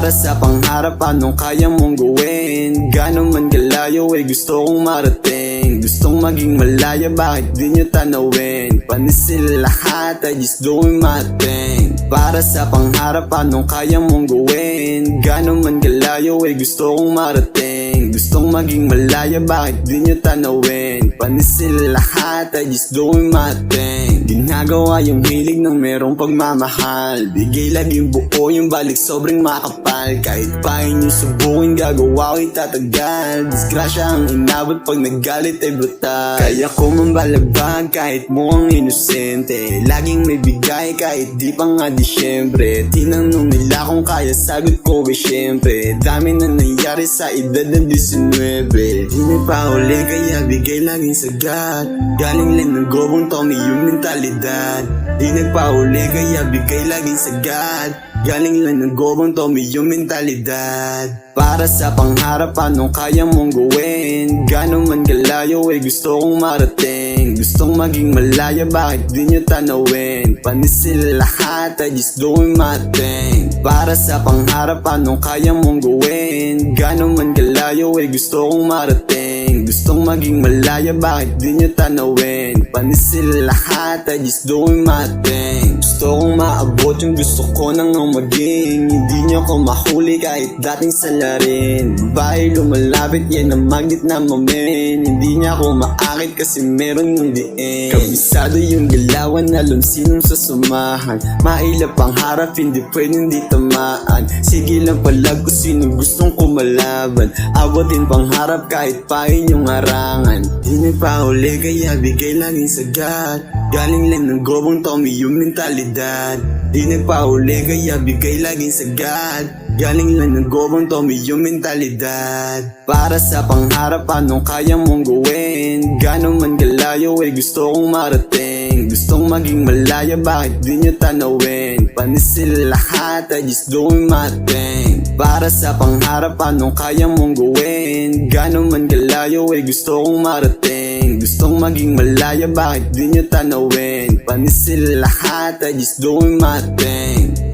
Para sa pangarap, anong kaya mong gawin? Gano'n man kalayo gusto kong marating. Gustong maging malaya, bakit di nyo tanawin? Panis sila lahat, I just doing my thing. Para sa pangarap, anong kaya mong gawin? Gano'n man kalayo gusto kong marating. Gustong maging malaya, bakit di nyo tanawin? Panis sila lahat, I just doing my thing. Ginagawa yung hilig ng merong pagmamahal. Bigay laging buo yung balik sobrang makapal. Kahit pa inyo subukin, gagawa ko'y tatagal. Disgrasya ang inabot pag naggalit ay brutal. Kaya ko mambalabag kahit mukhang inosente. Laging may bigay kahit di pa nga Disyembre. Tinanong nila kung kaya, sagot ko syempre. Dami na nangyari sa edad ng 19. Di nagpahuli kaya bigay laging sagat. Galing lang ng gobong Tommy yung mentalidad. Di nagpahuli kaya bigay laging sagat. Galing lang ng gobong Tommy yung mentalidad. Para sa pangarap, anong kaya mong gawin? Gano'n man kalayo gusto kong marating. Gustong maging malaya, bakit di nyo tanawin? Panis sila lahat, I just doing my thing. Para sa pangarap, anong kaya mong gawin? Gano'n man kalayo gusto kong marating. Gustong maging malaya, bakit di nyo tanawin? Panis sila lahat, I just doing my thing. Gusto kong maabot yung gusto ko nang maging. Hindi nyo ko mahuli kahit dating salarin. Bahay lumalapit, yan ang magnet na mamen. Hindi niya ako maakit kasi meron ng diin. Kabisado yung galawan, alam sinong sasumahan. Mailap ang harap, hindi pwedeng di tamaan. Sige lang palag kung sino gustong kumalaban. Abutin pangarap kahit pa inyong harangan. Di nagpahuli kaya bigay laging sagat. Galing lang ng gobong Tommy yung mentalidad. Di nagpahuli kaya bigay laging sagat. Galing lang ng gobong Tommy yung mentalidad. Para sa pangarap, anong kaya mong gawin? Gano'n man kalayo gusto kong marating. Gustong maging malaya, bakit di nyo tanawin? Panis sila lahat, I just doing my thing. Para sa pangarap, anong kaya mong gawin? Gano'n man kalayo gusto kong marating. Gustong maging malaya, bakit di nyo tanawin? Panis sila lahat, I just doing my thing.